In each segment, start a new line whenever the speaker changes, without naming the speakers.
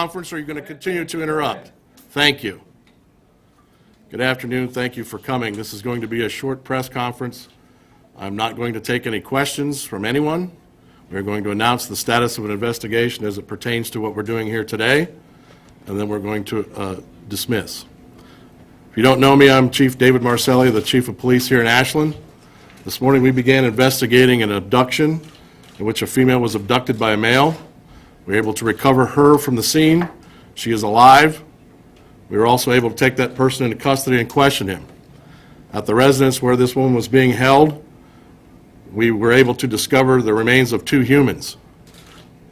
Conference, or are you going to continue to interrupt? Thank you. Good afternoon. Thank you for coming. This is going to be a short press conference. I'm not going to take any questions from anyone. We're going to announce the status of an investigation as it pertains to what we're doing here today, and then we're going to dismiss. If you don't know me, I'm Chief David Marcelli, the Chief of Police here in Ashland. This morning we began investigating an abduction in which a female was abducted by a male. We were able to recover her from the scene. She is alive. We were also able to take that person into custody and question him. At the residence where this woman was being held, we were able to discover the remains of 2 humans.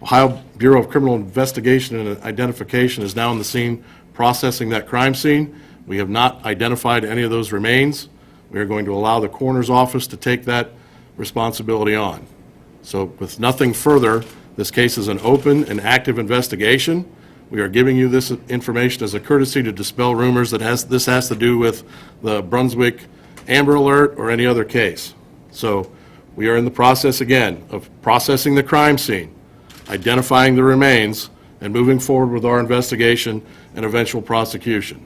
Ohio Bureau of Criminal Investigation and Identification is now on the scene processing that crime scene. We have not identified any of those remains. We are going to allow the coroner's office to take that responsibility on. So with nothing further, this case is an open and active investigation. We are giving you this information as a courtesy to dispel rumors that this has to do with the Brunswick Amber Alert or any other case. So we are in the process again of processing the crime scene, identifying the remains, and moving forward with our investigation and eventual prosecution.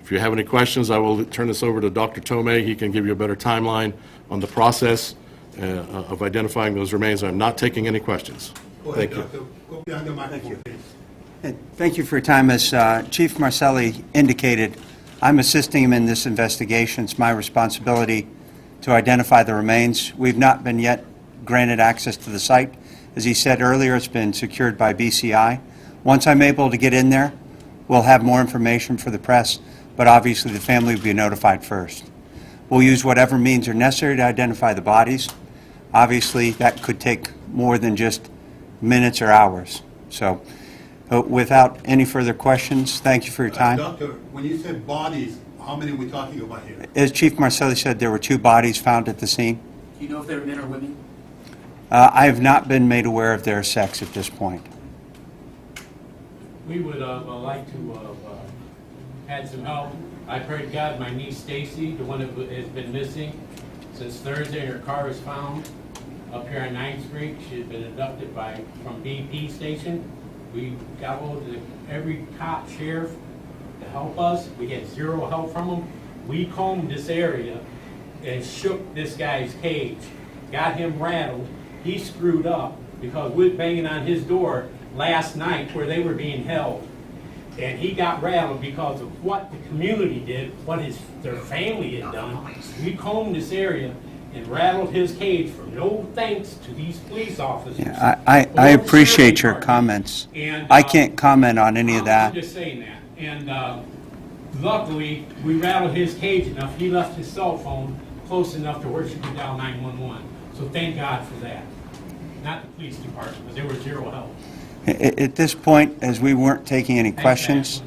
If you have any questions, I will turn this over to Dr. Tomei. He can give you a better timeline on the process of identifying those remains. I'm not taking any questions. Thank you.
Go behind the microphone, please.
Thank you for your time. As Chief Marcelli indicated, I'm assisting him in this investigation. It's my responsibility to identify the remains. We've not been yet granted access to the site. As he said earlier, it's been secured by BCI. Once I'm able to get in there, we'll have more information for the press, but obviously the family will be notified first. We'll use whatever means are necessary to identify the bodies. Obviously, that could take more than just minutes or hours. So, without any further questions, thank you for your time.
Doctor, when you said bodies, how many are we talking about here?
As Chief Marcelli said, there were 2 bodies found at the scene.
Do you know if they were men or women?
I have not been made aware of their sex at this point.
We would like to had some help. I prayed to God my niece Stacy, the one that has been missing since Thursday, her car was found up here on 9th Street. She had been abducted from BP station. We got hold of every cop, sheriff to help us. We had 0 help from them. We combed this area and shook this guy's cage, got him rattled. He screwed up because we were banging on his door last night where they were being held. And he got rattled because of what the community did, what their family had done. We combed this area and rattled his cage for no thanks to these police officers.
Yeah, I appreciate your comments.
And,
I can't comment on any of that.
I'm just saying that. And luckily, we rattled his cage enough. He left his cell phone close enough to where she could dial 911. So thank God for that. Not the police department, because they were 0 help.
At this point, as we weren't taking any questions,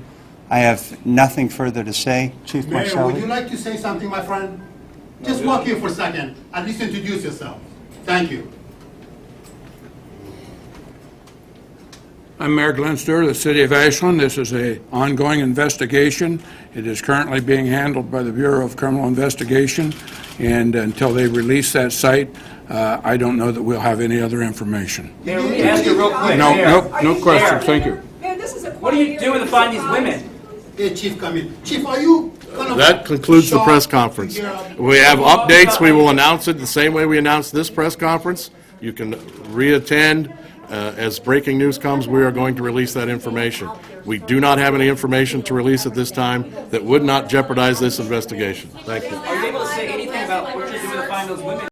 I have nothing further to say. Chief
Mayor,
Marcelli?
would you like to say something, my friend? Just walk here for a second. At least introduce yourself. Thank you.
I'm Mayor Glenn Stewart of the City of Ashland. This is an ongoing investigation. It is currently being handled by the Bureau of Criminal Investigation, and until they release that site, I don't know that we'll have any other information.
Mayor, let me ask you real quick.
No questions. Thank you.
Man, this is a
What are you doing to find these women?
Hey, Chief, come in. Chief, are you kind of
That concludes the
shocked
press
to
conference.
hear
We have updates. We will announce it the same way we announced this press conference. You can reattend. As breaking news comes, we are going to release that information. We do not have any information to release at this time that would not jeopardize this investigation. Thank you.
Are you able to say anything about what you're doing to find those women?